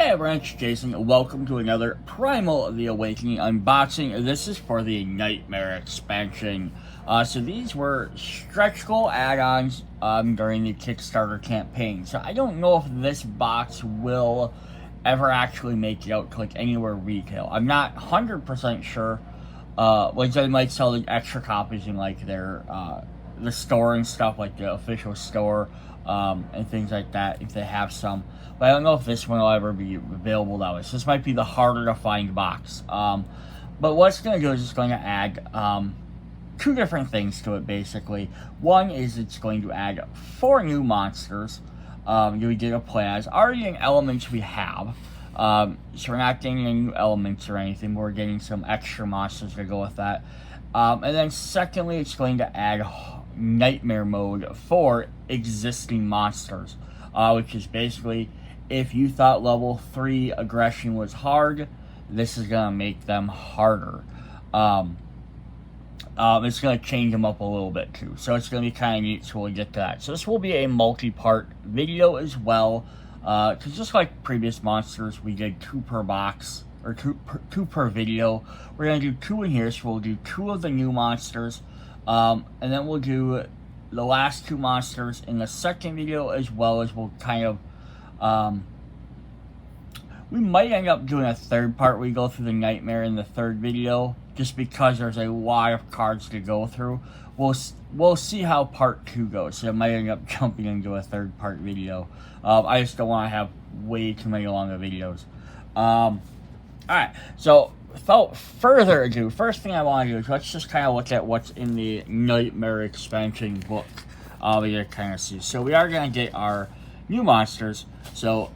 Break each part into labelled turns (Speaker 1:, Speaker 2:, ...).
Speaker 1: everyone, it's Jason. Welcome to another Primal The Awakening unboxing. This is for the Nightmare Expansion. So these were stretch goal add-ons during the Kickstarter campaign. So I don't know if this box will ever actually make it out to like anywhere retail. I'm not 100% sure. Like they might sell the extra copies in like their the store and stuff, like the official store, and things like that if they have some. But I don't know if this one will ever be available that way. So this might be the harder to find box. But what it's going to do is it's going to add two different things to it, basically. One is it's going to add 4 new monsters. We did a play as already in elements we have. So we're not getting any new elements or anything. We're getting some extra monsters to go with that. And then secondly, it's going to add nightmare mode for existing monsters. Which is basically, if you thought level 3 aggression was hard, this is going to make them harder. It's going to change them up a little bit too. So it's going to be kind of neat, so we'll get to that. So this will be a multi-part video as well. Because just like previous monsters, we did 2 per box, or 2 per video. We're going to do 2 in here, so we'll do 2 of the new monsters. And then we'll do the last 2 monsters in the second video, as well as we'll kind of, we might end up doing a third part where we go through the nightmare in the third video, just because there's a lot of cards to go through. We'll see how part 2 goes, so it might end up jumping into a third part video. I just don't want to have way too many longer videos. Alright, so without further ado, first thing I want to do is let's just kind of look at what's in the Nightmare Expansion book. We gotta kind of see. So we are going to get our new monsters. So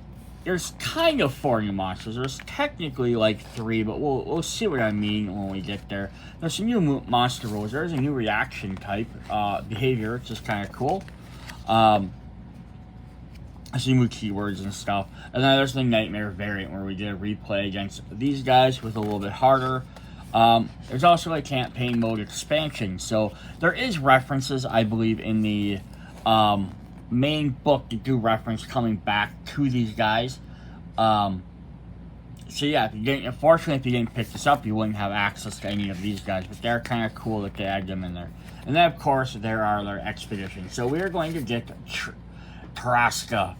Speaker 1: there's kind of 4 new monsters. There's technically like 3, but we'll see what I mean when we get there. There's some new monster rules. There's a new reaction type behavior, which is kind of cool. Some new keywords and stuff. And then there's the Nightmare variant where we did a replay against these guys with a little bit harder. There's also a campaign mode expansion. So there is references, I believe, in the main book to do reference coming back to these guys. So yeah, unfortunately, if you didn't pick this up, you wouldn't have access to any of these guys. But they're kind of cool that they add them in there. And then, of course, there are their expeditions. So we are going to get Tarask,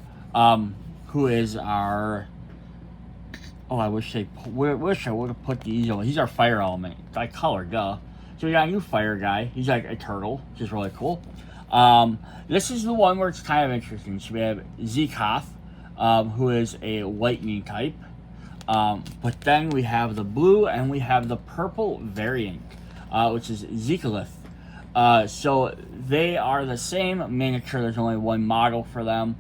Speaker 1: who is our... Oh, I wish I would have put the easel. He's our fire element. By color, duh. So we got a new fire guy. He's like a turtle, which is really cool. This is the one where it's kind of interesting. So we have Xitheros, who is a lightning type. But then we have the blue and we have the purple variant, which is Xitheros. So they are the same miniature. There's only one model for them,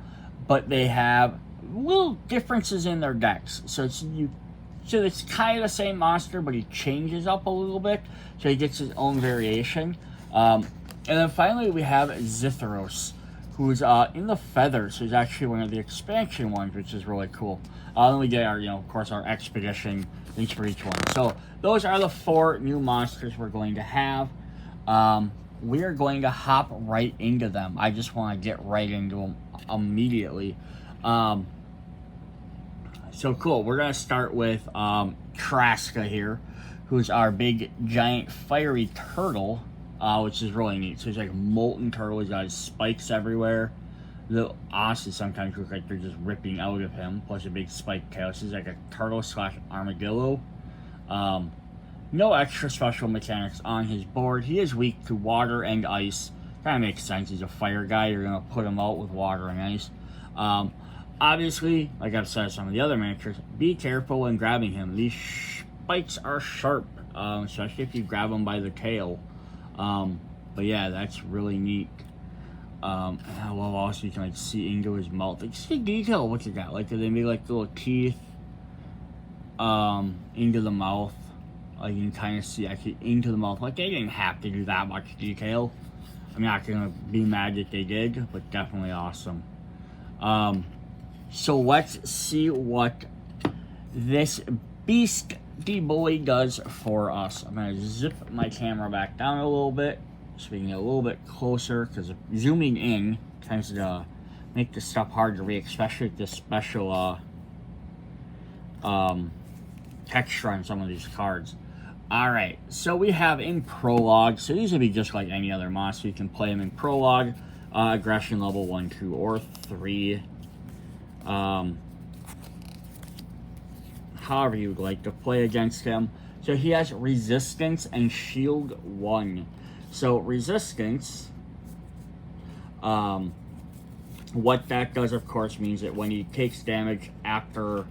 Speaker 1: but they have little differences in their decks. So it's kind of the same monster, but he changes up a little bit. So he gets his own variation. And then finally we have Xitheros, who's in the feathers. So he's actually one of the expansion ones, which is really cool. Then we get our, of course, our expedition things for each one. So those are the 4 new monsters we're going to have. We are going to hop right into them. I just want to get right into them immediately. So cool. We're going to start with Tarask here, who's our big, giant, fiery turtle, which is really neat. So he's like a molten turtle. He's got his spikes everywhere. The honestly sometimes look like they're just ripping out of him, plus a big spike tail. So he's like a turtle / armadillo. No extra special mechanics on his board. He is weak to water and ice. Kind of makes sense. He's a fire guy. You're going to put him out with water and ice. Obviously, like I've said some of the other miniatures, be careful when grabbing him. These spikes are sharp, especially if you grab them by the tail. But yeah, that's really neat. And I love also you can like see into his mouth. Like, see the detail of what you got. Like, they make like little teeth into the mouth. Like, you can kind of see actually into the mouth. Like, they didn't have to do that much detail. I'm not going to be mad that they did, but definitely awesome. So let's see what this beastie boy does for us. I'm going to zip my camera back down a little bit so we can get a little bit closer, because zooming in tends to make this stuff hard to read, especially with this special texture on some of these cards. Alright, so we have in Prologue, so these would be just like any other monster. You can play them in Prologue, aggression level 1, 2, or 3. However you would like to play against him. So he has resistance and shield 1. So resistance, what that does, of course, means that when he takes damage after,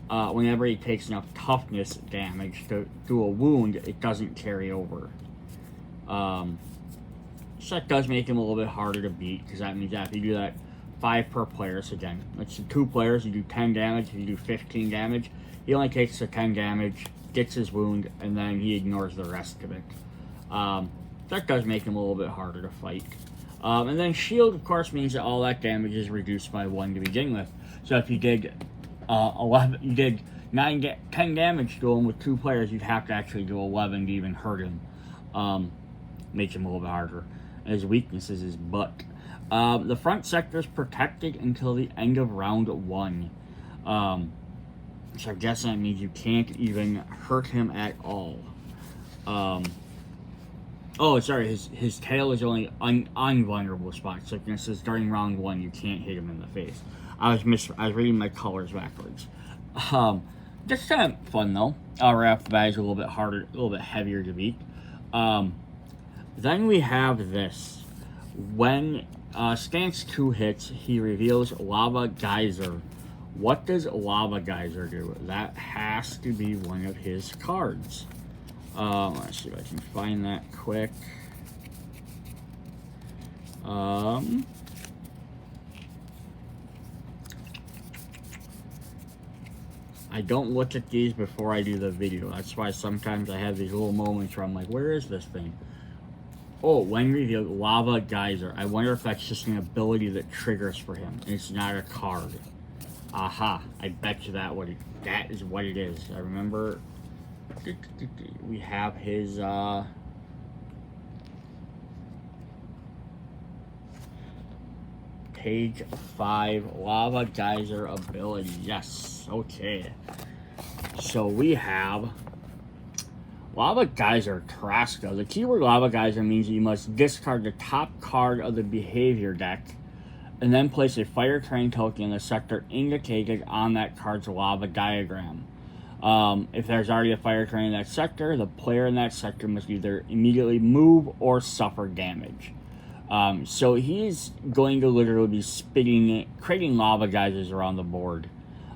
Speaker 1: whenever he takes enough toughness damage to do a wound, it doesn't carry over. So that does make him a little bit harder to beat, because that means that if you do that 5 per player, so again, let's do 2 players, you do 10 damage, you do 15 damage, he only takes the 10 damage, gets his wound, and then he ignores the rest of it. That does make him a little bit harder to fight. And then shield, of course, means that all that damage is reduced by 1 to begin with. So if you did 10 damage to him with 2 players, you'd have to actually do 11 to even hurt him. Makes him a little bit harder. And his weakness is his butt. The front sector is protected until the end of round 1. So I guess that means you can't even hurt him at all. Oh, sorry, his tail is only unvulnerable spots. So it says during round 1 you can't hit him in the face. I was reading my colors backwards. Just kind of fun though. Right off the bat is a little bit harder, a little bit heavier to beat. Then we have this. When stance 2 hits, he reveals Lava Geyser. What does Lava Geyser do? That has to be one of his cards. Let's see if I can find that quick. I don't look at these before I do the video. That's why sometimes I have these little moments where I'm like, where is this thing? Oh, when revealed, Lava Geyser. I wonder if that's just an ability that triggers for him. And it's not a card. Aha. I bet you that is what it is. I remember we have his page 5 Lava Geyser ability. Yes. Okay. So we have Lava Geyser Tarask. The keyword Lava Geyser means you must discard the top card of the behavior deck and then place a fire terrain token in the sector indicated on that card's lava diagram. If there's already a fire terrain in that sector, the player in that sector must either immediately move or suffer damage. So he's going to literally be creating lava geysers around the board.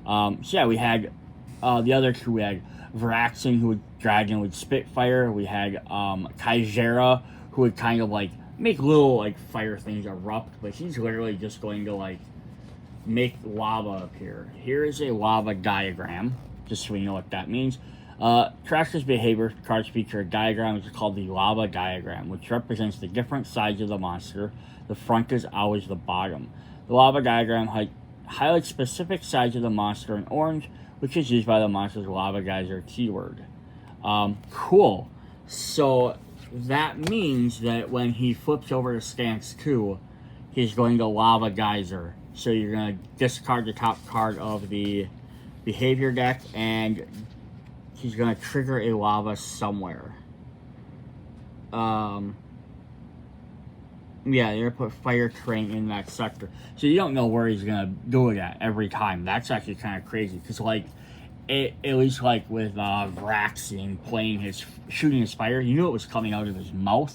Speaker 1: So yeah, we had the other two. We had Varaxin, Dragon would spit fire. We had Kaijera, who would kind of like make little like fire things erupt, but he's literally just going to like make lava appear. Here is a lava diagram, just so we know what that means. Tarask's behavior cards feature a diagram which is called the lava diagram, which represents the different sides of the monster. The front is always the bottom. The lava diagram highlights specific sides of the monster in orange, which is used by the monster's lava geyser keyword. Cool. So that means that when he flips over to stance 2, he's going to lava geyser. So you're going to discard the top card of the behavior deck, and he's going to trigger a lava somewhere. Yeah, they're going to put fire terrain in that sector. So you don't know where he's going to do it at every time. That's actually kind of crazy. Because, like, at least, like, with Varaxin shooting his fire, you knew it was coming out of his mouth.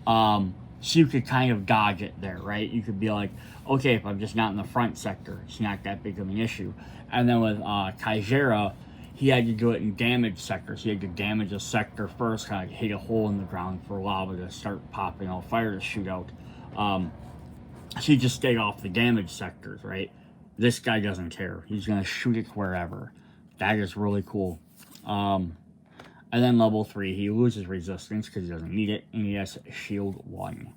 Speaker 1: So you could kind of dodge it there, right? You could be like, okay, if I'm just not in the front sector, it's not that big of an issue. And then with Kaijera, he had to do it in damage sectors. He had to damage a sector first, kind of hit a hole in the ground for lava to start popping out, fire to shoot out. So he just stayed off the damage sectors, right? This guy doesn't care. He's going to shoot it wherever. That is really cool. And then level 3, he loses resistance because he doesn't need it, and he has shield 1.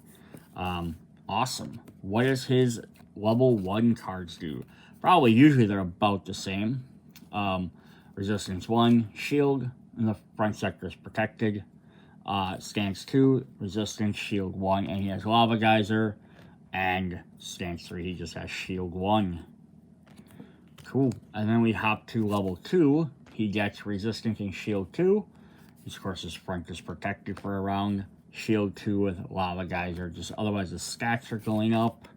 Speaker 1: Awesome. What does his level 1 cards do? Probably usually they're about the same. Resistance 1, shield, and the front sector is protected. Stance 2, resistance, shield 1, and he has lava geyser. And stance 3, he just has shield 1. Cool. And then we hop to level 2. He gets Resistance and Shield 2. Of course, his front is protected for a round. Shield 2 with Lava Geyser. Just otherwise, the stats are going up.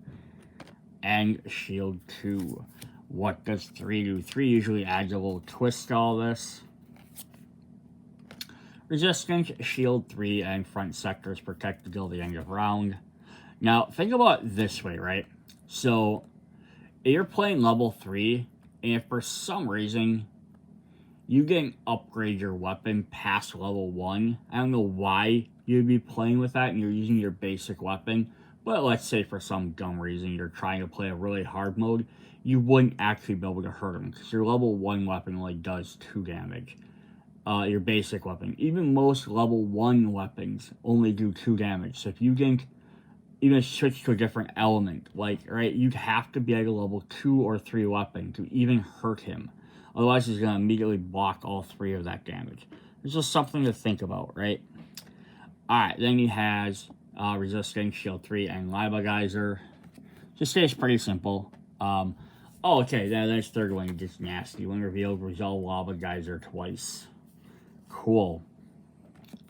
Speaker 1: And Shield 2. What does 3 do? 3 usually adds a little twist to all this. Resistance, Shield 3, and front sector is protected till the end of round. Now, think about it this way, right? So, if you're playing level 3, and if for some reason you can upgrade your weapon past level 1, I don't know why you'd be playing with that and you're using your basic weapon, but let's say for some dumb reason you're trying to play a really hard mode, you wouldn't actually be able to hurt him because your level 1 weapon only does 2 damage. Your basic weapon. Even most level 1 weapons only do 2 damage. So if you can even switch to a different element, like, right, you'd have to be at a level 2 or 3 weapon to even hurt him. Otherwise, he's going to immediately block all 3 of that damage. It's just something to think about, right? Alright, then he has Resistance, Shield 3, and Lava Geyser. Just stays pretty simple. Oh, okay, then his third one gets nasty. When revealed, resolve Lava Geyser twice. Cool.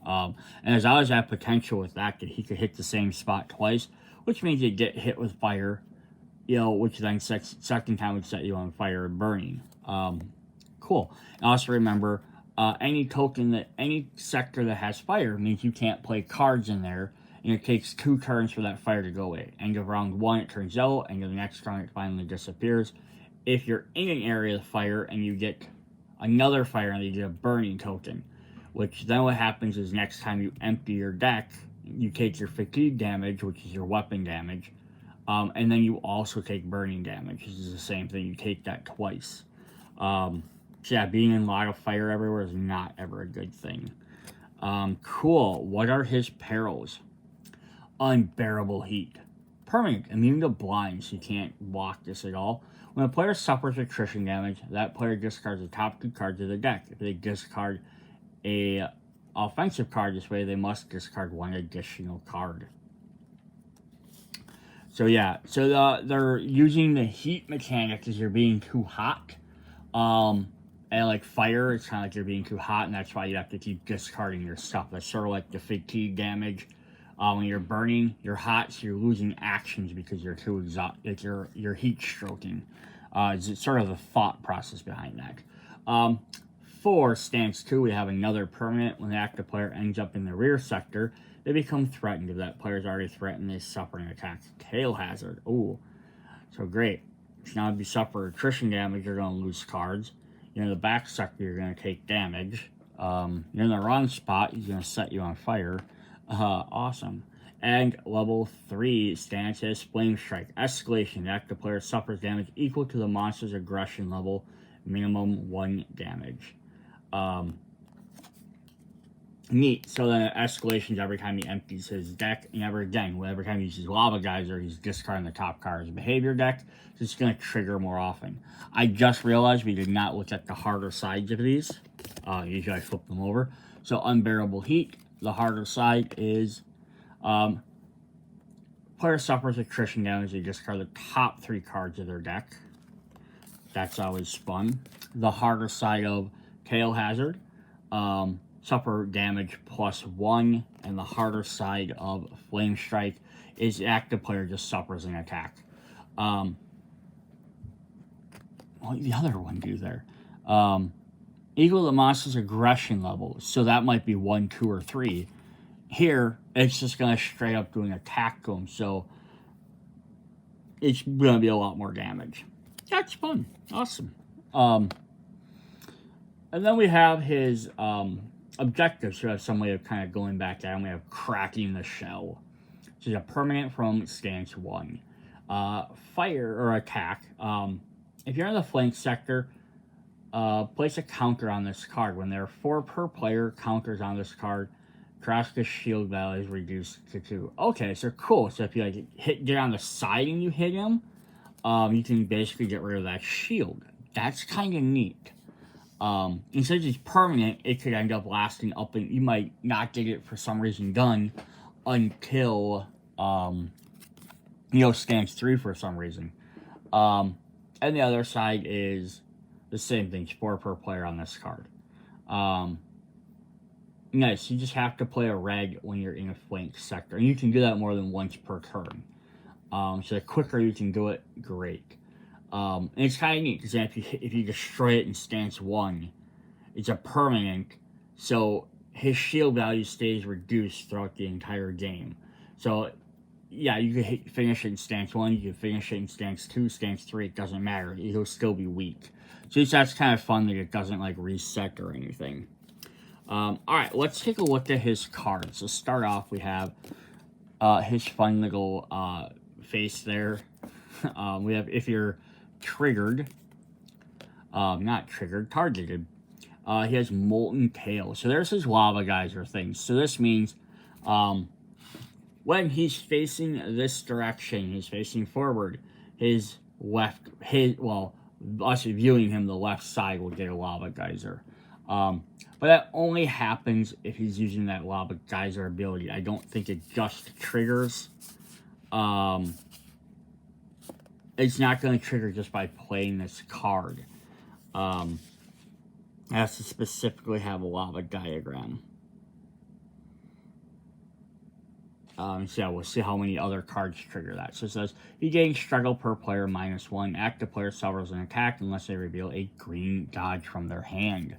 Speaker 1: And there's always that potential with that he could hit the same spot twice, which means you get hit with fire, you know, which then second time would set you on fire and burning. Cool. And also remember, any sector that has fire means you can't play cards in there, and it takes 2 turns for that fire to go away. End of round 1, it turns yellow, and the next round, it finally disappears. If you're in an area of fire and you get another fire and you get a burning token, which then what happens is next time you empty your deck, you take your fatigue damage, which is your weapon damage, and then you also take burning damage, which is the same thing. You take that twice. So yeah, being in a lot of fire everywhere is not ever a good thing. Cool. What are his perils? Unbearable heat. Permanent. Immune to blind, so you can't block this at all. When a player suffers attrition damage, that player discards the top 2 cards of the deck. If they discard a offensive card this way, they must discard 1 additional card. So yeah, so they're using the heat mechanic as you're being too hot. And like fire, it's kind of like you're being too hot, and that's why you have to keep discarding your stuff. That's sort of like the fatigue damage. When you're burning, you're hot, so you're losing actions because you're too exhausted. You're heat stroking. It's sort of the thought process behind that. For stance 2, we have another permanent. When the active player ends up in the rear sector, they become threatened. If that player is already threatened, they suffer an attack. Tail hazard. Ooh, so great. So now if you suffer attrition damage, you're going to lose cards. You're in the back sector, you're going to take damage. You're in the wrong spot, he's going to set you on fire. Awesome. And level 3 stance is Flame Strike. Escalation. The active player suffers damage equal to the monster's aggression level, minimum 1 damage. Neat. So then escalations every time he empties his deck, and every time he uses Lava Geyser, he's discarding the top card of his behavior deck. So it's going to trigger more often. I just realized we did not look at the harder sides of these. Usually I flip them over. So Unbearable Heat. The harder side is player suffers attrition damage. They discard the top 3 cards of their deck. That's always fun. The harder side of Tail Hazard. Suffer damage +1, and the harder side of Flame Strike is the active player just suffers an attack. What did the other one do there? Equal to the monster's aggression level, so that might be 1, 2, or 3. Here, it's just going to straight up do an attack to him, so it's going to be a lot more damage. That's fun. Awesome. And then we have his objectives. So we have some way of kind of going back at him. We have Cracking the Shell. This is a permanent from stance 1. Fire or attack. If you're in the flank sector, place a counter on this card. When there are 4 per player counters on this card, Tarask's shield value is reduced to 2. Okay, so cool. So if you like get on the side and you hit him, you can basically get rid of that shield. That's kind of neat. Instead of it's permanent, it could end up lasting up, and you might not get it for some reason done until stance 3 for some reason. And And the other side is the same thing, 4 per player on this card. Nice, you just have to play a red when you're in a flank sector. And you can do that more than once per turn. So the quicker you can do it, great. And it's kind of neat, because if you destroy it in stance 1, it's a permanent, so his shield value stays reduced throughout the entire game. So, yeah, you could finish it in stance 1, you could finish it in stance 2, stance 3, it doesn't matter. He'll still be weak. So that's kind of fun that it doesn't, like, reset or anything. Alright, let's take a look at his cards. So, start off, we have his fun little face there. We have, if you're triggered, not triggered, targeted. He has Molten Tail. So there's his Lava Geyser thing. So this means when he's facing this direction, he's facing forward, us viewing him, the left side will get a Lava Geyser. But that only happens if he's using that Lava Geyser ability. I don't think it just triggers. It's not going to trigger just by playing this card. It has to specifically have a lava diagram. So yeah, we'll see how many other cards trigger that. So it says, you gain struggle per player -1. Active player suffers an attack unless they reveal a green dodge from their hand.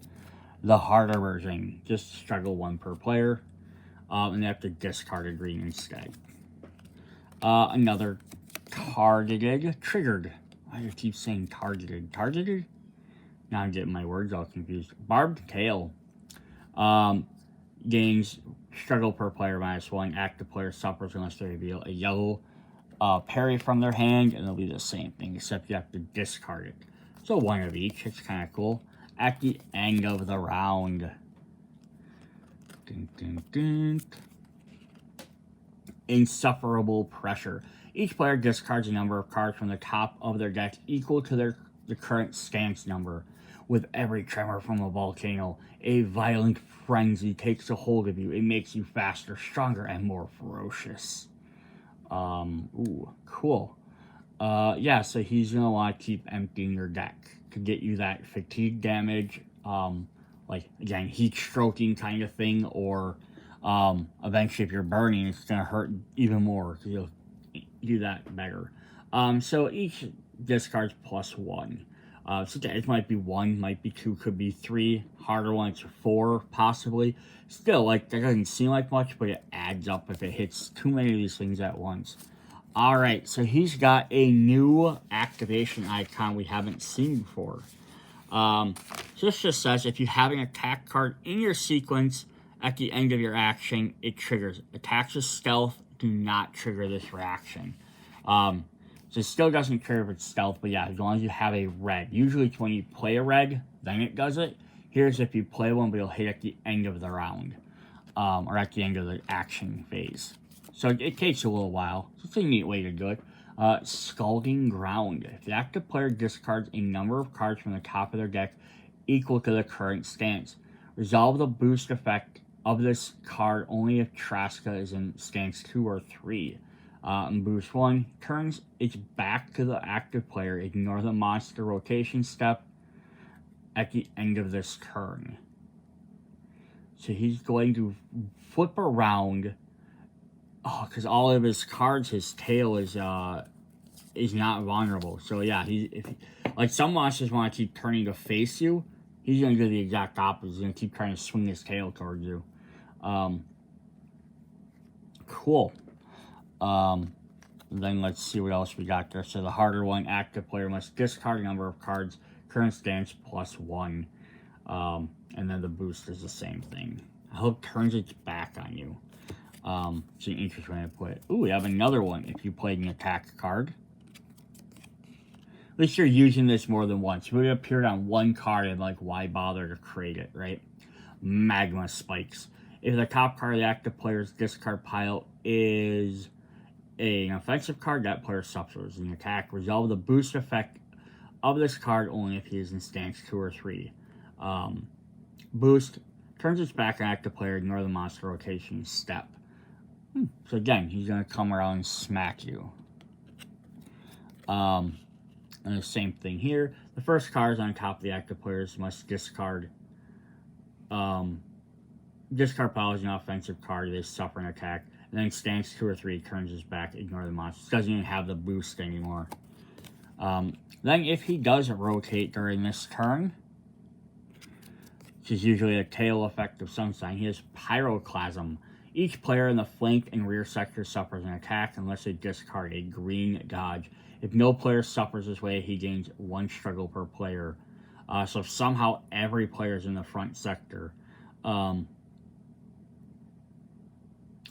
Speaker 1: The harder version, just struggle 1 per player. And they have to discard a green instead. Another targeted, triggered. I just keep saying targeted. Targeted? Now I'm getting my words all confused. Barbed Tail. Gains struggle per player -1. Active player suffers unless they reveal a yellow parry from their hand, and it'll be the same thing, except you have to discard it. So 1 of each. It's kind of cool. At the end of the round. Dun, dun, dun. Insufferable Pressure. Each player discards a number of cards from the top of their deck equal to the current stance number. With every tremor from a volcano, a violent frenzy takes a hold of you. It makes you faster, stronger, and more ferocious. Ooh, cool. Yeah, so he's going to want to keep emptying your deck to get you that fatigue damage, like, again, heat stroking kind of thing, or eventually if you're burning, it's going to hurt even more, because you'll do that better. So each discards +1. So it might be 1, might be 2, could be 3. Harder ones are 4, possibly. Still, like, that doesn't seem like much, but it adds up if it hits too many of these things at once. Alright, so he's got a new activation icon we haven't seen before. So this just says, if you have an attack card in your sequence at the end of your action, it triggers. Attacks with stealth do not trigger this reaction. So it still doesn't trigger if it's stealth, but yeah, as long as you have a red. Usually it's when you play a red, then it does it. Here's if you play one, but it'll hit at the end of the round. Or at the end of the action phase. So it takes a little while. So it's a neat way to do it. Scalding Ground. If the active player discards a number of cards from the top of their deck equal to the current stance, resolve the boost effect of this card only if Tarask is in stance 2 or 3. And boost 1 turns its back to the active player. Ignore the monster rotation step at the end of this turn. So he's going to flip around. Oh, because all of his cards, his tail is not vulnerable. So yeah, like some monsters want to keep turning to face you. He's going to do the exact opposite. He's going to keep trying to swing his tail towards you. Cool. Then let's see what else we got there. So the harder one, active player must discard a number of cards, current stance +1. And then the boost is the same thing. I hope it turns its back on you. It's an interesting way to put it. Ooh, we have another one. If you played an attack card. At least you're using this more than once. It would have appeared on one card and, like, why bother to create it, right? Magma Spikes. If the top card of the active player's discard pile is an offensive card, that player suffers an attack. Resolve the boost effect of this card only if he is in stance 2 or 3. Boost turns its back on active player, ignore the monster rotation step. So again, he's going to come around and smack you. And the same thing here. The first cards on top of the active players must discard power as an offensive card. They suffer an attack. And then stands 2 or 3, turns his back, ignore the monster. Doesn't even have the boost anymore. Then if he does rotate during this turn, which is usually a tail effect of some sign, he has Pyroclasm. Each player in the flank and rear sector suffers an attack unless they discard a green dodge. If no player suffers this way, he gains 1 struggle per player. So if somehow every player is in the front sector,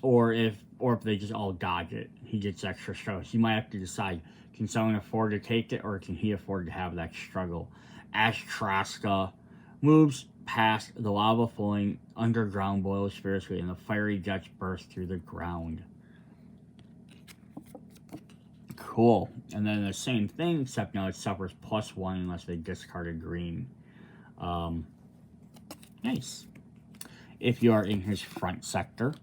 Speaker 1: or if they just all dodge it, he gets extra struggles. You might have to decide, can someone afford to take it, or can he afford to have that struggle? As Tarask moves past, the lava flowing underground boils fiercely, and the fiery jets burst through the ground. Cool. And then the same thing, except now it suffers +1 unless they discard a green. Nice. If you are in his front sector,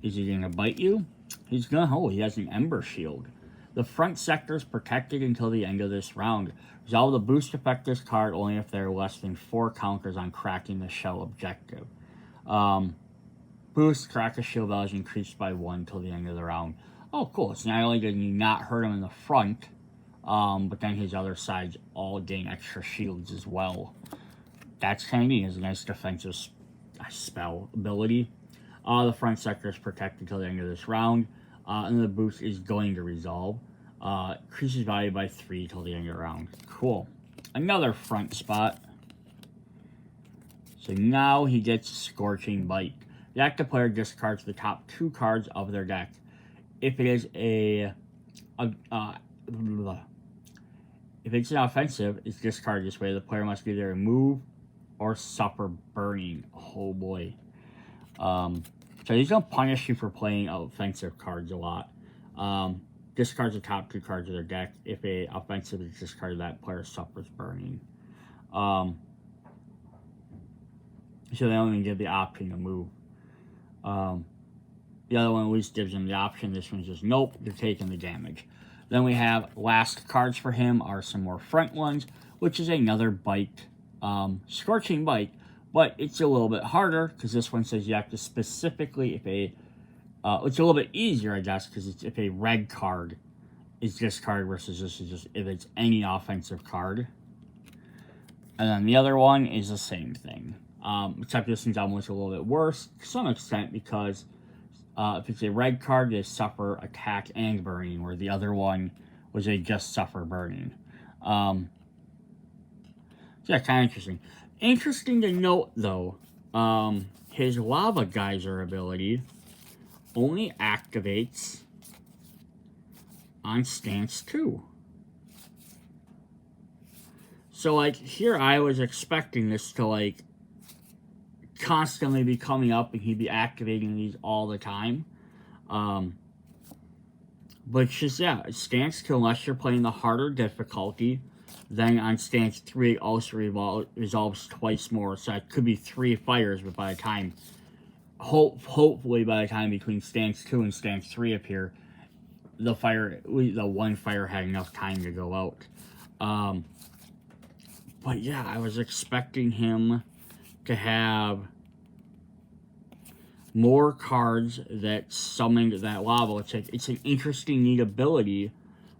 Speaker 1: is he going to bite you? He's going to, he has an Ember Shield. The front sector is protected until the end of this round. Resolve the boost effect this card only if there are less than 4 counters on cracking the shell objective. Boost, crack the shield value is increased by 1 until the end of the round. Oh, cool. So not only did you not hurt him in the front, but then his other sides all gain extra shields as well. That's kind of neat. It's a nice defensive spell ability. The front sector is protected until the end of this round, and the boost is going to resolve. Increases value by 3 till the end of the round. Cool. Another front spot. So now he gets Scorching Bite. The active player discards the top 2 cards of their deck. If it is if it's an offensive, it's discarded this way. The player must either remove or suffer burning. Oh boy. So he's going to punish you for playing offensive cards a lot. Discards the top 2 cards of their deck. If a offensive is discarded, that player suffers burning. So they only give the option to move. The other one at least gives him the option. This one's just, nope, you're taking the damage. Then we have last cards for him are some more front ones, which is another bite. Scorching Bite. But it's a little bit harder, because this one says you have to specifically, if a, it's a little bit easier, I guess, because it's if a red card is discarded versus this is just if it's any offensive card. And then the other one is the same thing. Except this one's almost a little bit worse, to some extent, because if it's a red card, they suffer attack and burning, where the other one was they just suffer burning. So yeah, kind of interesting. Interesting to note, though, his Lava Geyser ability only activates on stance 2. So, like, here I was expecting this to, like, constantly be coming up and he'd be activating these all the time. But it's just, yeah, stance 2, unless you're playing the harder difficulty. Then on stance 3, it also resolves twice more. So it could be 3 fires, but by the time, hopefully by the time between stance 2 and stance 3 appear, the one fire had enough time to go out. But yeah, I was expecting him to have more cards that summoned that lava. It's an interesting, neat ability,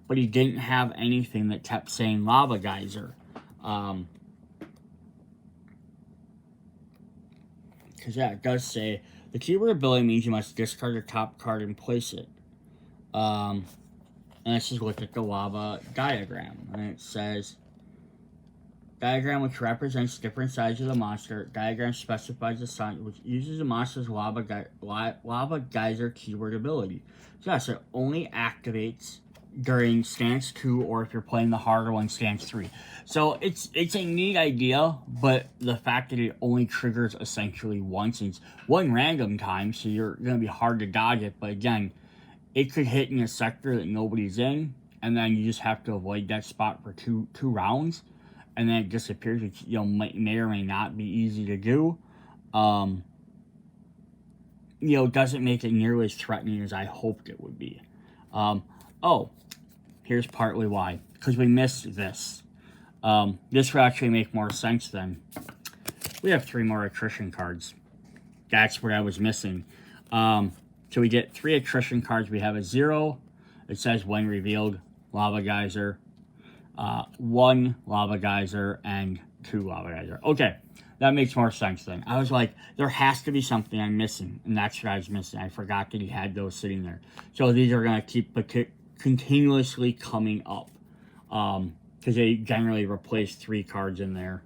Speaker 1: but he didn't have anything that kept saying Lava Geyser. Because, yeah, it does say, the keyword ability means you must discard the top card and place it. And let's just look at the lava diagram. And it says, diagram which represents different sides of the monster. Diagram specifies the sign which uses the monster's lava geyser keyword ability. So yes, it only activates during stance 2 or if you're playing the harder one, stance 3. So it's a neat idea, but the fact that it only triggers essentially once, and it's one random time, so you're going to be hard to dodge it. But again, it could hit in a sector that nobody's in, and then you just have to avoid that spot for two rounds, and then it disappears, which may or may not be easy to do. Doesn't make it nearly as threatening as I hoped it would be. Here's partly why. Because we missed this. This would actually make more sense then. We have 3 more attrition cards. That's what I was missing. So we get 3 attrition cards. We have a 0. It says when revealed, Lava Geyser. 1 Lava Geyser and 2 Lava Geyser. Okay, that makes more sense then. I was like, there has to be something I'm missing. And that's what I was missing. I forgot that he had those sitting there. So these are going to keep continuously coming up. Because they generally replace 3 cards in there.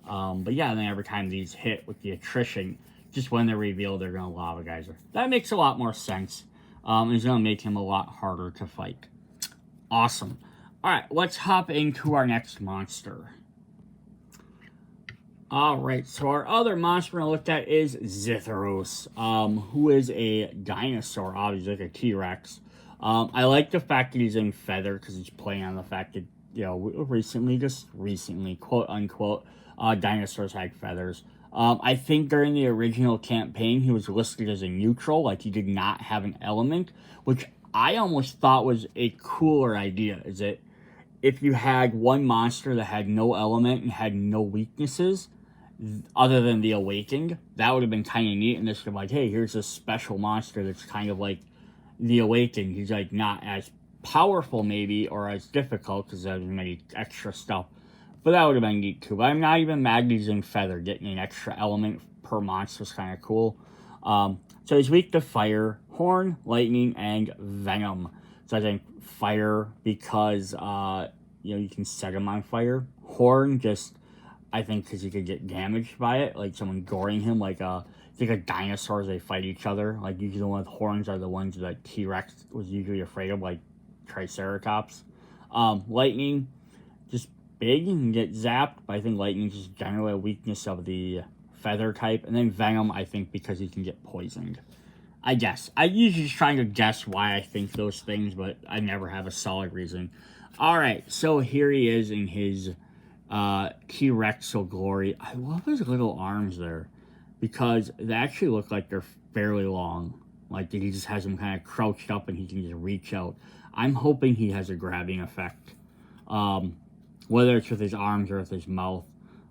Speaker 1: But yeah, then every time these hit with the attrition, just when they're revealed, they're going to Lava Geyser. That makes a lot more sense. It's going to make him a lot harder to fight. Awesome. Alright, let's hop into our next monster. Alright, so our other monster we're going to look at is Xitheros, who is a dinosaur, obviously like a T-Rex. I like the fact that he's in feather, because he's playing on the fact that, you know, recently, quote-unquote, dinosaurs had feathers. I think during the original campaign, he was listed as a neutral, like he did not have an element, which I almost thought was a cooler idea, is that if you had one monster that had no element and had no weaknesses, other than the Awakening, that would have been kind of neat, and this would be like, hey, here's a special monster that's kind of like the Awakening. He's like not as powerful maybe, or as difficult, because there's many extra stuff. But that would have been neat too. But I'm not even mad he's in feather. Getting an extra element per monster is kind of cool. So he's weak to fire, horn, lightning, and venom. So I think fire because, you know, you can set him on fire. Horn just, I think because you could get damaged by it. Like someone goring him, like think of dinosaurs, they fight each other. Like usually the ones with horns are the ones that T-Rex was usually afraid of, like Triceratops. Lightning, just big and get zapped, but I think lightning is just generally a weakness of the feather type. And then venom, I think, because he can get poisoned. I guess. I usually just trying to guess why I think those things, but I never have a solid reason. Alright, so here he is in his T-Rexal glory. I love his little arms there, because they actually look like they're fairly long. Like he just has them kind of crouched up and he can just reach out. I'm hoping he has a grabbing effect. Whether it's with his arms or with his mouth.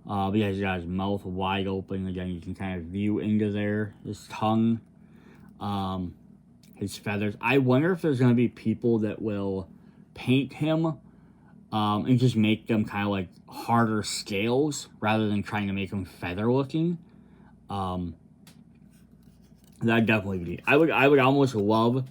Speaker 1: But yeah, he's got his mouth wide open. Again, you can kind of view into there. His tongue. His feathers. I wonder if there's going to be people that will paint him and just make them kind of like harder scales rather than trying to make them feather looking. That'd definitely be. I would almost love,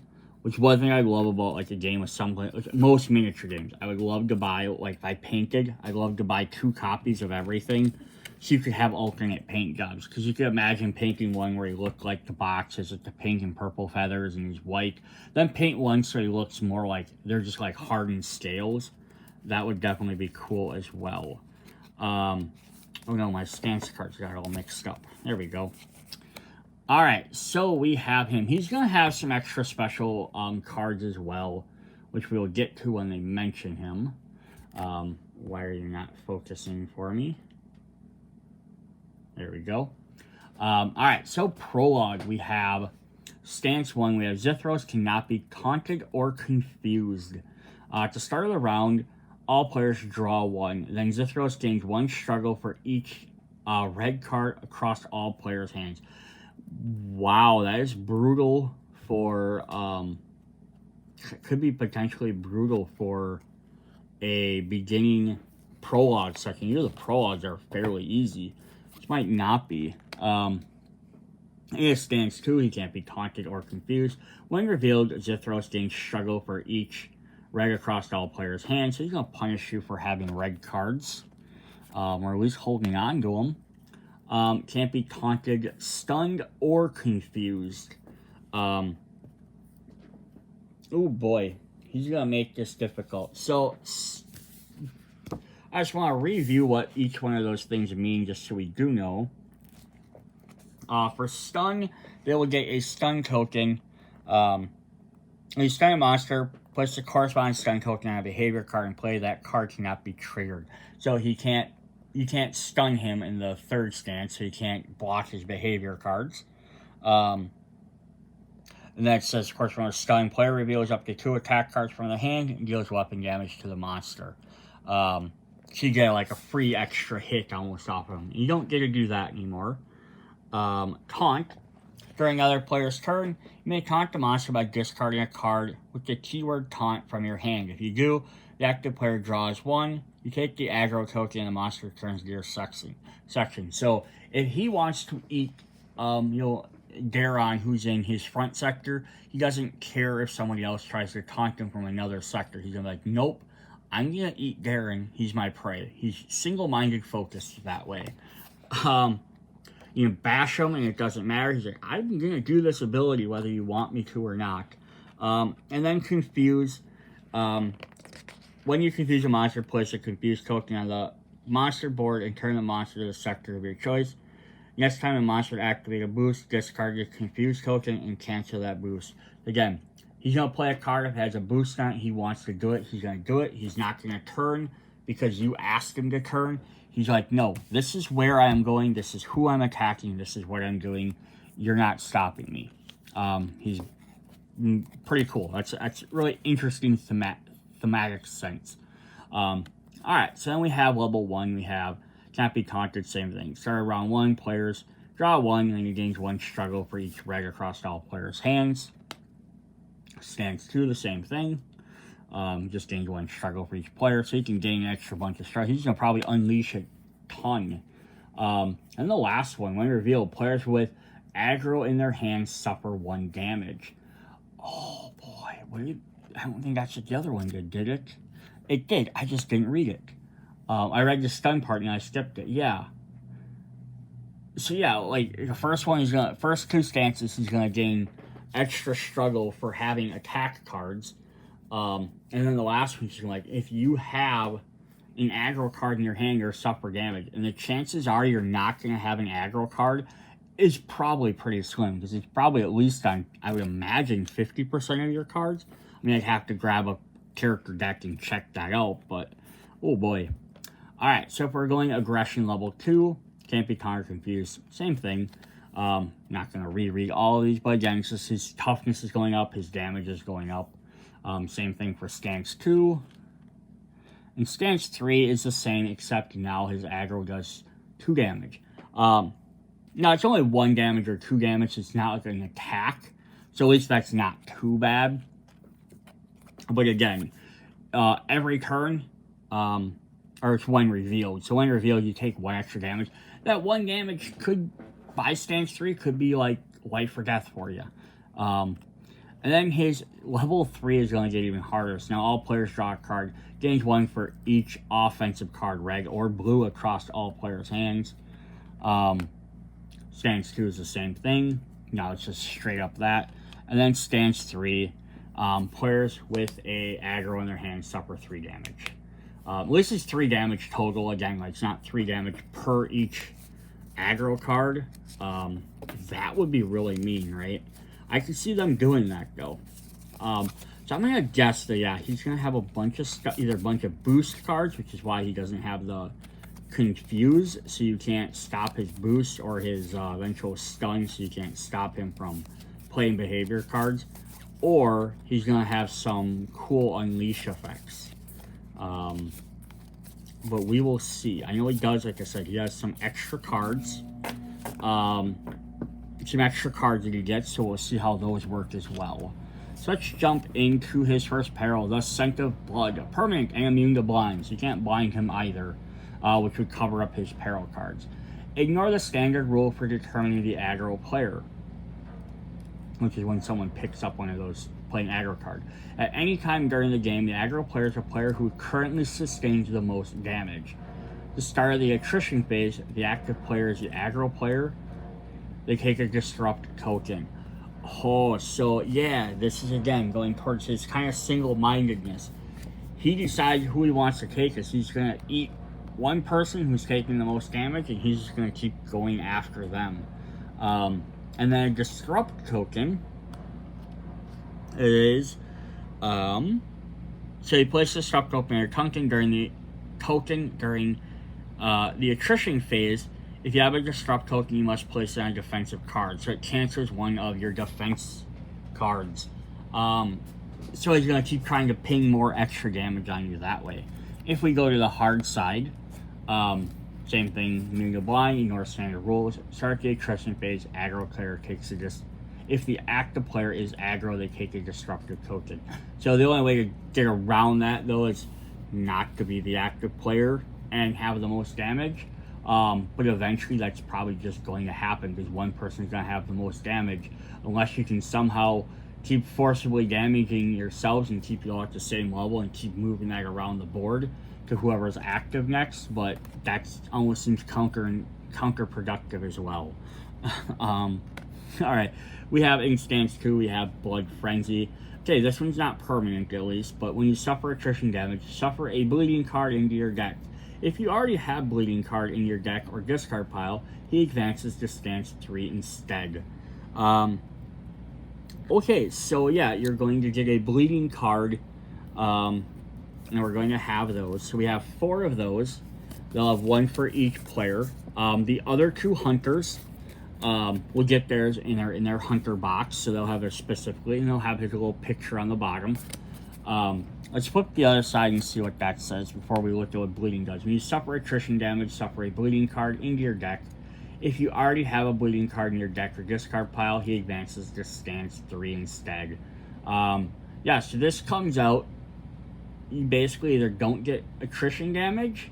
Speaker 1: which one thing I love about like a game with some, like most miniature games, I would love to buy, like if I painted, I'd love to buy 2 copies of everything, so you could have alternate paint jobs. Because you could imagine painting one where he looked like the boxes with the pink and purple feathers and he's white, then paint one so he looks more like they're just like hardened scales. That would definitely be cool as well. Oh no, my stance cards got all mixed up. There we go. Alright, so we have him. He's going to have some extra special cards as well, which we'll get to when they mention him. Why are you not focusing for me? There we go. Alright, so prologue. We have stance 1. We have Xitheros cannot be taunted or confused. To start of the round, all players draw 1. Then Xitheros gains 1 struggle for each red card across all players' hands. Wow, that is brutal for, could be potentially brutal for a beginning prologue section. Usually the prologues are fairly easy. This might not be. It stands 2, he can't be taunted or confused. When revealed, Xitheros gains struggle for each red across all players' hands, so he's going to punish you for having red cards, or at least holding on to them. Can't be taunted, stunned, or confused. Oh boy, he's gonna make this difficult. So, I just want to review what each one of those things mean, just so we do know. For stun, they will get a stun token. When you stun a monster, puts the corresponding stun token on a behavior card and play. That card cannot be triggered. So you can't stun him in the third stance, so you can't block his behavior cards. And then it says, of course, when a stun, player reveals up to 2 attack cards from the hand and deals weapon damage to the monster. So you get like a free extra hit almost off of him. You don't get to do that anymore. Taunt. During other player's turn, you may taunt the monster by discarding a card with the keyword taunt from your hand. If you do, the active player draws 1. You take the aggro token and the monster returns to your section. So if he wants to eat, Daron, who's in his front sector, he doesn't care if somebody else tries to taunt him from another sector. He's gonna be like, nope, I'm gonna eat Daron. He's my prey. He's single-minded focused that way. You can bash him and it doesn't matter. He's like, I'm gonna do this ability whether you want me to or not. And then confuse. When you confuse a monster, place a confuse token on the monster board and turn the monster to the sector of your choice. Next time a monster activate a boost, discard your confuse token and cancel that boost. Again, he's going to play a card if it has a boost on it. He wants to do it. He's going to do it. He's not going to turn because you asked him to turn. He's like, no, this is where I am going. This is who I'm attacking. This is what I'm doing. You're not stopping me. He's pretty cool. That's really interesting thematic sense. Alright, so then we have level 1. We have can't be taunted, same thing. Start round 1, players draw 1, and you gain 1 struggle for each red across all players' hands. Stance 2, the same thing. Just gains 1 struggle for each player, so you can gain an extra bunch of struggle. He's going to probably unleash a ton. And the last one, when revealed, players with aggro in their hands suffer 1 damage. Oh boy, I don't think that's what the other one did it? It did, I just didn't read it. I read the stun part and I skipped it, yeah. So yeah, like, the first one, first 2 stances, he's gonna gain extra struggle for having attack cards. And then the last one, he's like, if you have an aggro card in your hand, you're suffer damage. And the chances are you're not gonna have an aggro card is probably pretty slim, because it's probably at least on, I would imagine, 50% of your cards. I mean, I'd have to grab a character deck and check that out, but oh boy. Alright, so if we're going aggression level 2, can't be counter confused, same thing. Not going to reread all of these, but again, it's just his toughness is going up, his damage is going up. Same thing for stance 2. And stance 3 is the same, except now his aggro does 2 damage. Now, it's only 1 damage or 2 damage, it's not like an attack, so at least that's not too bad. But again, every turn, or it's when revealed. So when revealed, you take 1 extra damage. That 1 damage could, by stance 3, could be like life or death for you. And then his level 3 is going to get even harder. So now all players draw a card, gains 1 for each offensive card, red or blue, across all players' hands. Stance 2 is the same thing. Now it's just straight up that. And then stance 3, players with a aggro in their hands suffer 3 damage. This is 3 damage total. Again, like, it's not 3 damage per each aggro card. That would be really mean, right? I can see them doing that, though. So I'm going to guess that, yeah, he's going to have a bunch of stuff, either a bunch of boost cards, which is why he doesn't have the confuse, so you can't stop his boost, or his eventual stun, so you can't stop him from playing behavior cards. Or he's going to have some cool unleash effects. But we will see. I know he does, like I said, he has some extra cards. Some extra cards that he gets, so we'll see how those work as well. So let's jump into his first peril, the Scent of Blood. Permanent and immune to blind, so you can't blind him either, which would cover up his peril cards. Ignore the standard rule for determining the aggro player, which is when someone picks up one of those playing aggro card. At any time during the game, the aggro player is a player who currently sustains the most damage. The start of the attrition phase, the active player is the aggro player. They take a disrupt token. Oh, so yeah, this is again going towards his kind of single-mindedness. He decides who he wants to take us. He's going to eat one person who's taking the most damage, and he's just going to keep going after them. And then a disrupt token is, so you place the disrupt token on your token during the attrition phase. If you have a disrupt token, you must place it on a defensive card, so it cancels one of your defense cards. So he's going to keep trying to ping more extra damage on you that way. If we go to the hard side, same thing, immune to blind, ignore standard rules. Start the attrition phase, aggro player takes a if the active player is aggro, they take a destructive token. So the only way to get around that, though, is not to be the active player and have the most damage. But eventually that's probably just going to happen because one person's going to have the most damage unless you can somehow keep forcibly damaging yourselves and keep you all at the same level and keep moving that around the board to whoever's active next. But that almost seems counterproductive as well. Alright, we have in stance 2, we have Blood Frenzy. Okay, this one's not permanent at least, but when you suffer attrition damage, suffer a bleeding card into your deck. If you already have bleeding card in your deck or discard pile, he advances to stance 3 instead. Okay, so yeah, you're going to get a bleeding card, and we're going to have those. So we have 4 of those. They'll have 1 for each player. The other 2 hunters will get theirs in their hunter box, so they'll have theirs specifically, and they'll have his little picture on the bottom. Let's flip the other side and see what that says before we look at what bleeding does. When you suffer attrition damage, suffer a bleeding card into your deck. If you already have a bleeding card in your deck or discard pile, he advances to stance 3 instead. Yeah, so this comes out, you basically either don't get attrition damage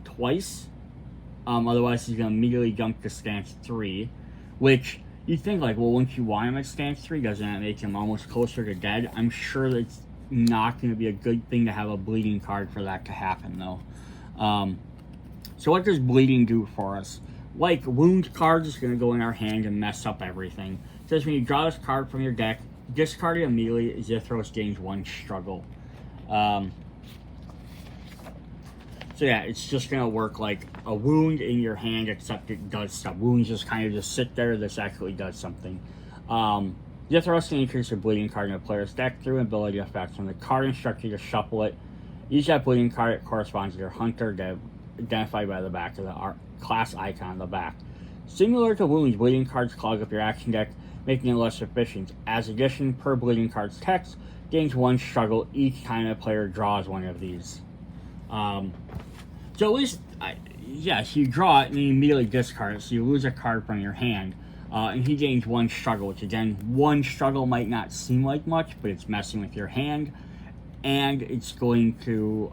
Speaker 1: twice, otherwise he's going to immediately jump to stance 3, which you think like, well, wouldn't you want him at stance 3? Doesn't that make him almost closer to dead? I'm sure that's not going to be a good thing to have a bleeding card for that to happen, though. So what does bleeding do for us? Like, wound cards is going to go in our hand and mess up everything. It says when you draw this card from your deck, discard it immediately, Xitheros gains 1 struggle. So yeah, it's just going to work like a wound in your hand, except it does stuff. Wounds just kind of just sit there. This actually does something. Xitheros can increase your bleeding card in a player's deck through ability effects. When the card instructs you to shuffle it, use that bleeding card that corresponds to your hunter, identified by the back of the class icon on the back. Similar to wounds, bleeding cards clog up your action deck, making it less efficient. As addition, per bleeding card's text, gains 1 struggle each time a player draws one of these. So at least, yes, you draw it and you immediately discard it, so you lose a card from your hand. And he gains 1 struggle, which again, 1 struggle might not seem like much, but it's messing with your hand, and it's going to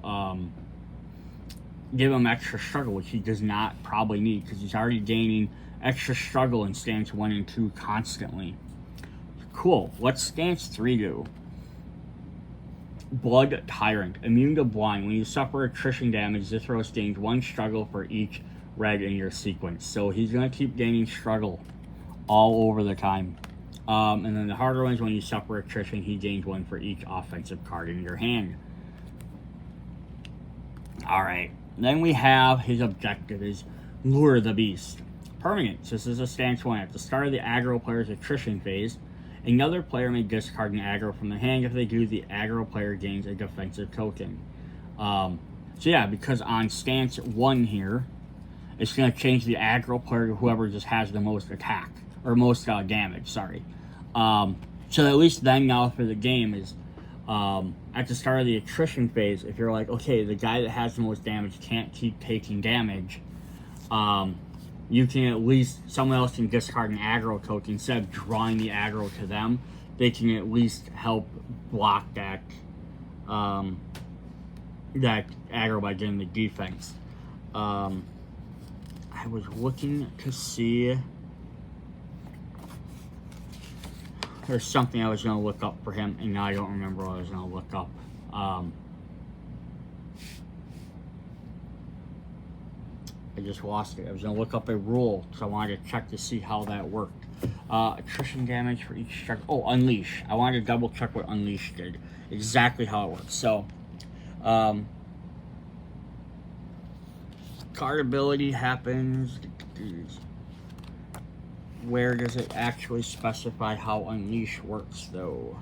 Speaker 1: give him extra struggle, which he does not probably need, because he's already gaining extra struggle in stance 1 and 2 constantly. Cool. What's stance 3 do? Blood Tyrant. Immune to blind. When you suffer attrition damage, Xitheros gains 1 struggle for each red in your sequence. So he's going to keep gaining struggle all over the time. And then the harder ones, when you suffer attrition, he gains 1 for each offensive card in your hand. Alright. Then we have his objective is Lure the Beast. Permanent. So this is a stance 1. At the start of the aggro player's attrition phase, another player may discard an aggro from the hand. If they do, the aggro player gains a defensive token. So yeah, because on stance 1 here, it's going to change the aggro player to whoever just has the most attack. Or most damage, sorry. So at least then now for the game is, at the start of the attrition phase, if you're like, okay, the guy that has the most damage can't keep taking damage, you can at least, someone else can discard an aggro token. Instead of drawing the aggro to them, they can at least help block that, that aggro by getting the defense. I was looking to see, there's something I was going to look up for him, and now I don't remember what I was going to look up. I just lost it. I was going to look up a rule, so I wanted to check to see how that worked. Attrition damage for each check. Oh, Unleash. I wanted to double check what Unleash did. Exactly how it works. So, card ability happens. Where does it actually specify how Unleash works, though?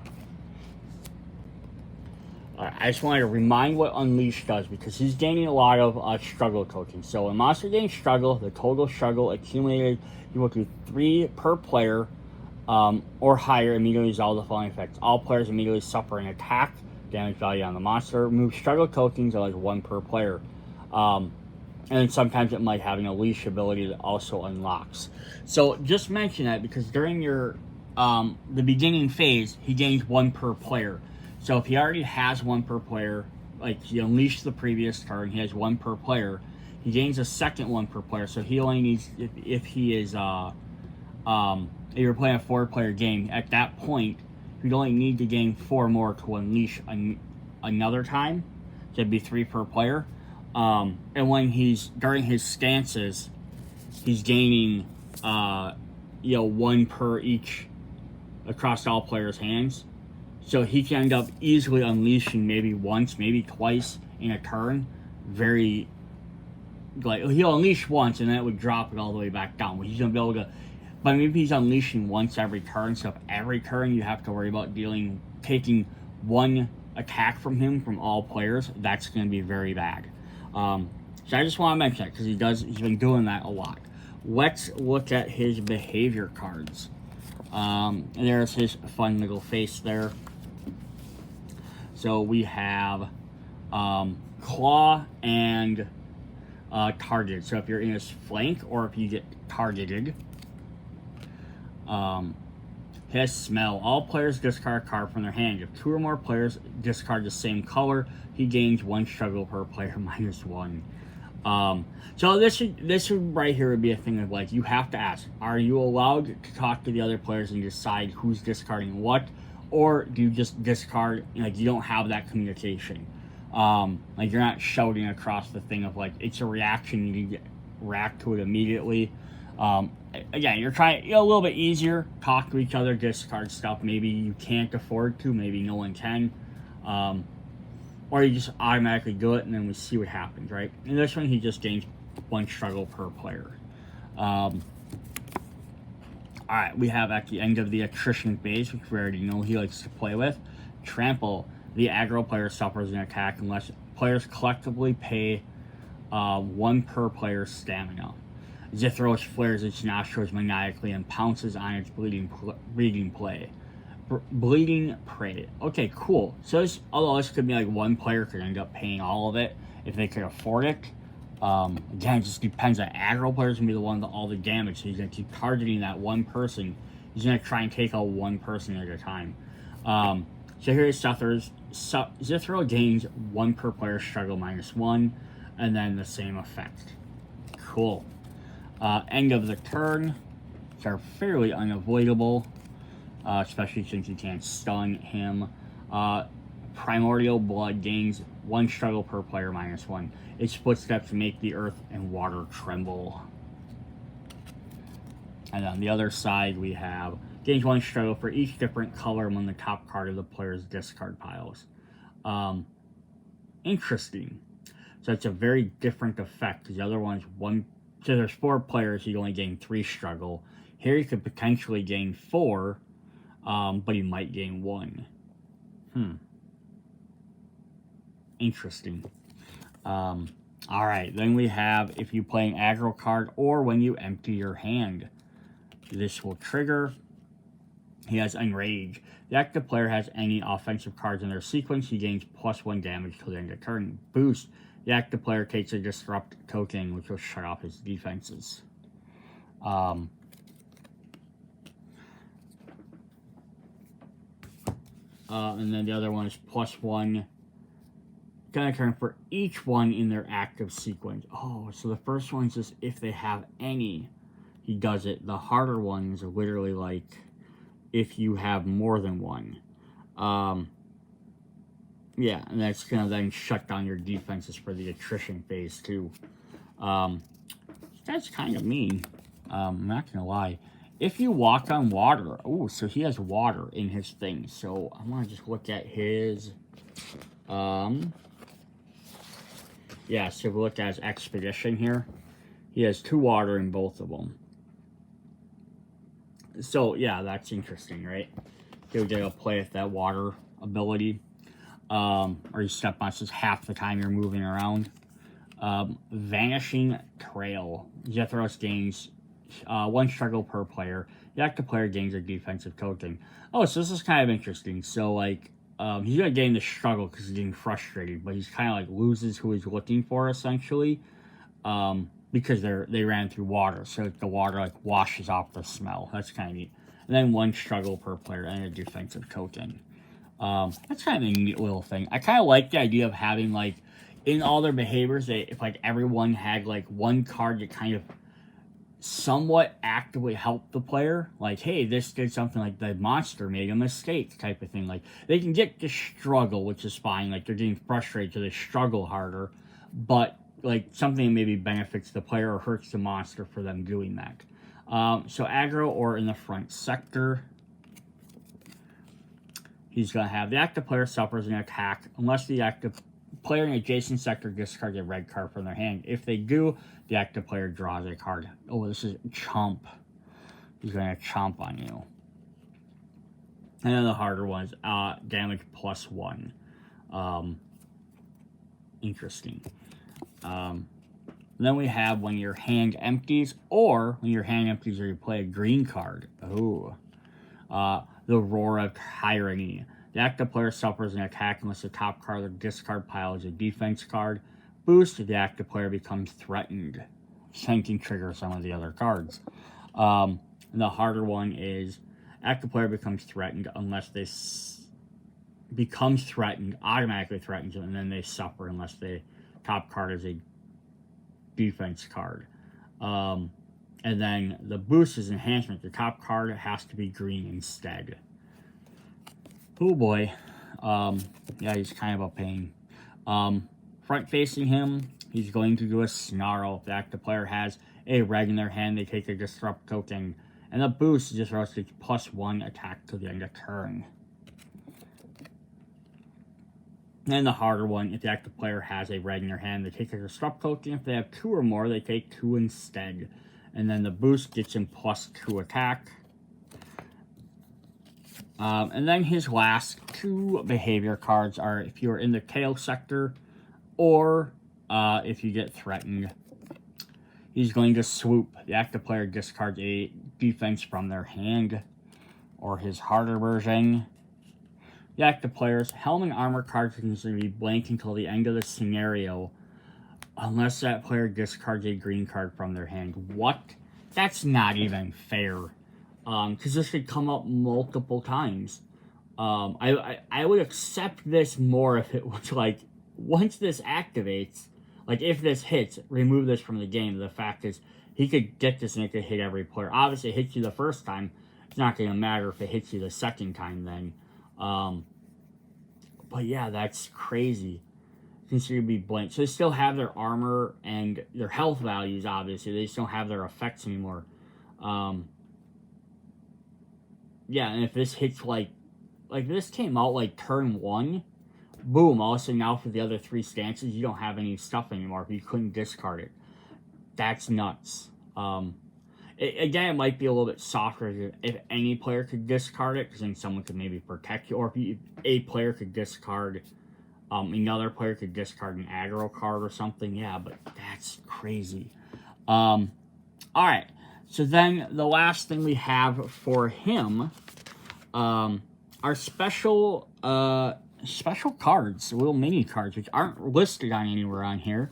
Speaker 1: I just wanted to remind what Unleash does, because he's gaining a lot of struggle tokens. So when monster gains struggle, the total struggle accumulated equal to 3 per player or higher, immediately resolve the following effects. All players immediately suffer an attack damage value on the monster. Remove struggle tokens are like 1 per player. And then sometimes it might have an Unleash ability that also unlocks. So just mention that because during your the beginning phase, he gains 1 per player. So if he already has 1 per player, like he unleashed the previous turn, he has 1 per player. He gains a second 1 per player. So he only needs if he is if you're playing a 4-player game, at that point you'd only need to gain 4 more to unleash another time. So it'd be 3 per player. And when he's during his stances, he's gaining 1 per each across all players' hands. So he can end up easily unleashing maybe once, maybe twice in a turn. Very, like, he'll unleash once and then it would drop it all the way back down. He's going to be able to, but maybe he's unleashing once every turn. So if every turn you have to worry about taking 1 attack from him from all players, that's going to be very bad. So I just want to mention that because he's been doing that a lot. Let's look at his behavior cards. There's his fun little face there. So we have claw and target. So if you're in his flank or if you get targeted, his smell. All players discard a card from their hand. If 2 or more players discard the same color, he gains 1 struggle per player -1. So this right here would be a thing of like, you have to ask, are you allowed to talk to the other players and decide who's discarding what, or do you just discard, like you don't have that communication? Like you're not shouting across the thing of like, it's a reaction, you need to react to it immediately. Again, you're trying a little bit easier, talk to each other, discard stuff. Maybe you can't afford to, maybe no one can. Or you just automatically do it and then we see what happens, right? In this one, he just gains 1 struggle per player. Alright, we have at the end of the attrition phase, which we already know he likes to play with, Trample. The aggro player suffers an attack unless players collectively pay 1 per player's stamina. Xitheros flares its nostrils maniacally and pounces on its bleeding prey. Okay, cool. So although this could be like 1 player could end up paying all of it if they could afford it. Again, it just depends on aggro players going to be the one with all the damage. So he's going to keep targeting that 1 person. He's going to try and take out 1 person at a time. So here's Xitheros. Xitheros gains 1 per player struggle -1, and then the same effect. Cool. End of the turn, which are fairly unavoidable, especially since you can't stun him. Primordial Blood gains 1 struggle per player -1. Its footsteps make the earth and water tremble. And on the other side, we have gains 1 struggle for each different color among the top card of the player's discard piles. Interesting. So it's a very different effect. The other one's 1. So there's 4 players, you only gain 3 struggle. Here you could potentially gain 4, but you might gain 1. Interesting. Alright, then we have if you play an aggro card or when you empty your hand. This will trigger. He has Enrage. The active player has any offensive cards in their sequence. He gains +1 damage till the end of turn. Boost. The active player takes a Disrupt token, which will shut off his defenses. And then the other one is +1. Gonna turn for each one in their active sequence. Oh, so the first one's just if they have any, he does it. The harder ones are literally like if you have more than 1. Yeah, and that's gonna then shut down your defenses for the attrition phase too. That's kind of mean. I'm not gonna lie. If you walk on water, oh, so he has water in his thing. So I want to just look at his, yeah. So if we look at his expedition here, he has 2 water in both of them. So yeah, that's interesting, right? He'll get to play with that water ability. Or you step on just half the time you're moving around. Vanishing Trail. Xitheros gains 1 struggle per player. The the active player gains a defensive token. Oh, so this is kind of interesting. So, like, he's going to gain the struggle because he's getting frustrated, but he's kind of, like, loses who he's looking for, essentially, because they ran through water. So the water, like, washes off the smell. That's kind of neat. And then 1 struggle per player and a defensive token. That's kind of a neat little thing. I kind of like the idea of having, like, in all their behaviors, if, like, everyone had, like, 1 card that kind of somewhat actively help the player. Like, hey, this did something, like the monster made a mistake type of thing. Like, they can get the struggle, which is fine. Like, they're getting frustrated, so they struggle harder. But, like, something that maybe benefits the player or hurts the monster for them doing that. So aggro or in the front sector, he's going to have the active player suffers an attack unless the active player in adjacent sector discards a red card from their hand. If they do, the active player draws a card. Oh, this is chomp. He's going to chomp on you. And then the harder ones, damage +1. Interesting. Then we have when your hand empties, or when your hand empties or you play a green card. Oh. The Roar of Tyranny. The active player suffers an attack unless the top card of the discard pile is a defense card. Boost, the active player becomes threatened. Same can trigger some of the other cards. And the harder one is active player becomes threatened unless they becomes threatened, automatically threatens them, and then they suffer unless the top card is a defense card. And then the boost is enhancement. The top card has to be green instead. Oh boy. Yeah, he's kind of a pain. Front facing him, he's going to do a Snarl. If the active player has a red in their hand, they take a disrupt token. And the boost just rotates +1 attack to the end of turn. And the harder one, if the active player has a red in their hand, they take a disrupt token. If they have 2 or more, they take 2 instead. And then the boost gets him +2 attack. And then his last 2 behavior cards are if you're in the tail sector or if you get threatened. He's going to swoop. The active player discards a defense from their hand or his harder version. The active player's helm and armor cards are considered to be blank until the end of the scenario unless that player discards a green card from their hand. What? That's not even fair. Because this could come up multiple times. I would accept this more if it was like, once this activates, like if this hits, remove this from the game. The fact is, he could get this and it could hit every player. Obviously, it hits you the first time. It's not going to matter if it hits you the second time then. But yeah, that's crazy. Considered to be blank. So they still have their armor and their health values, obviously. They just don't have their effects anymore. Yeah, and if this hits like this came out like turn 1, boom, all of a sudden now for the other 3 stances, you don't have any stuff anymore if you couldn't discard it. That's nuts. Again, it might be a little bit softer if any player could discard it, because then someone could maybe protect you, or if a player could discard, another player could discard an aggro card or something. Yeah, but that's crazy. Alright, so then the last thing we have for him are special cards, little mini cards, which aren't listed on anywhere on here.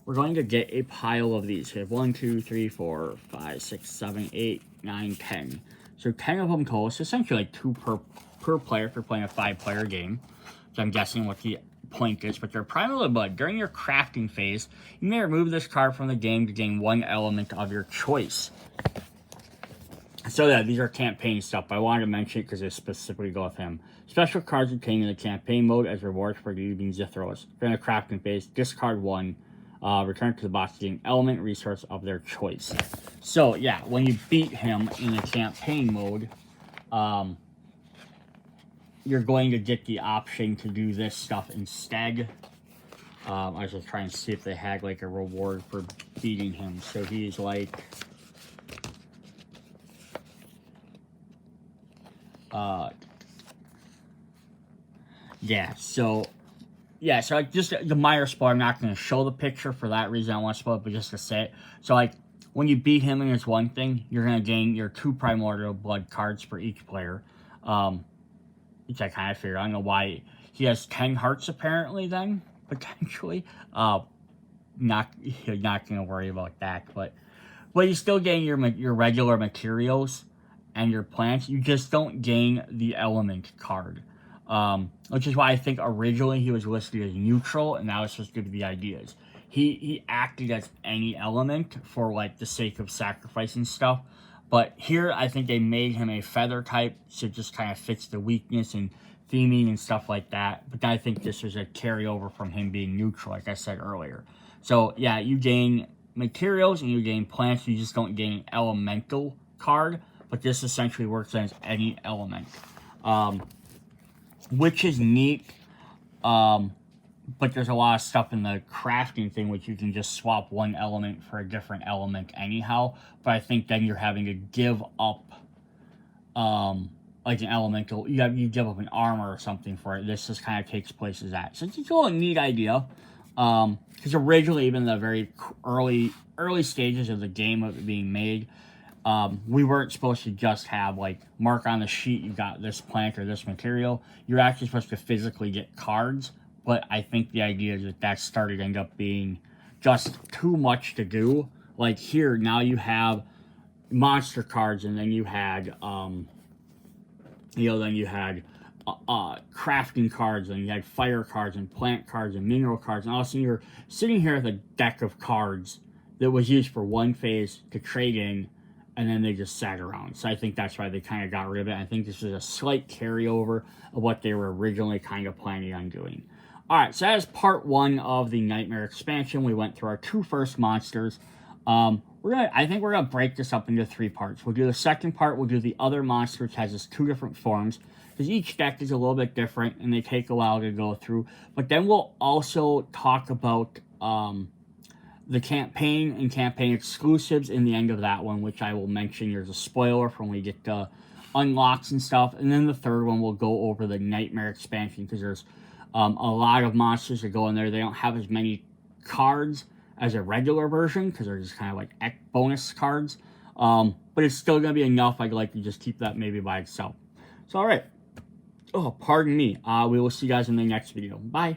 Speaker 1: We're going to get a pile of these. We have 1, 2, 3, 4, 5, 6, 7, 8, 9, 10. So 10 of them total. So essentially like 2 per player if you're playing a 5-player game. So I'm guessing what the point is. But they're Primal The Blood. During your crafting phase, you may remove this card from the game to gain 1 element of your choice. So yeah, these are campaign stuff. But I wanted to mention it because they specifically go with him. Special cards obtained in the campaign mode as rewards for using Xitheros. During the crafting phase, discard 1. Return to the box to gain element resource of their choice. So yeah, when you beat him in the campaign mode, you're going to get the option to do this stuff instead. I was just trying to see if they had like a reward for beating him. So he's like so like just the Meyer spoiler, I'm not going to show the picture for that reason. I want to spoil it, but just to say it. So like when you beat him in his one thing, you're going to gain your 2 Primordial Blood cards for each player. Which I kind of figured. I don't know why. He has 10 hearts apparently then, potentially. You're not going to worry about that. But you still gain your regular materials and your plants. You just don't gain the element card. Which is why I think originally he was listed as neutral, and that was supposed to be the ideas. He acted as any element for like the sake of sacrificing stuff. But here I think they made him a feather type, so it just kind of fits the weakness and theming and stuff like that. But I think this was a carryover from him being neutral, like I said earlier. So yeah, you gain materials and you gain plants, you just don't gain an elemental card. But this essentially works as any element. Which is neat. But there's a lot of stuff in the crafting thing which you can just swap one element for a different element anyhow. But I think then you're having to give up like an elemental. You give up an armor or something for it. This just kind of takes place as that. So it's a really neat idea. Because originally, even the very early stages of the game of it being made, we weren't supposed to just have like mark on the sheet you got this plant or this material. You're actually supposed to physically get cards. But I think the idea is that started to end up being just too much to do. Like here, now you have monster cards, and then you had, crafting cards, and you had fire cards, and plant cards, and mineral cards, and all of a sudden you're sitting here with a deck of cards that was used for one phase to trade in, and then they just sat around. So I think that's why they kind of got rid of it. I think this is a slight carryover of what they were originally kind of planning on doing. Alright, so that is part 1 of the Nightmare expansion. We went through our 2 first monsters. I think we're going to break this up into 3 parts. We'll do the second part, we'll do the other monster, which has its 2 different forms. Because each deck is a little bit different, and they take a while to go through. But then we'll also talk about the campaign and campaign exclusives in the end of that one, which I will mention. There's a spoiler from when we get to unlocks and stuff. And then the third one, we'll go over the Nightmare expansion, because there's a lot of monsters that go in there. They don't have as many cards as a regular version, because they're just kind of like bonus cards. But it's still going to be enough. I'd like to just keep that maybe by itself. So, alright. Oh, pardon me. We will see you guys in the next video. Bye.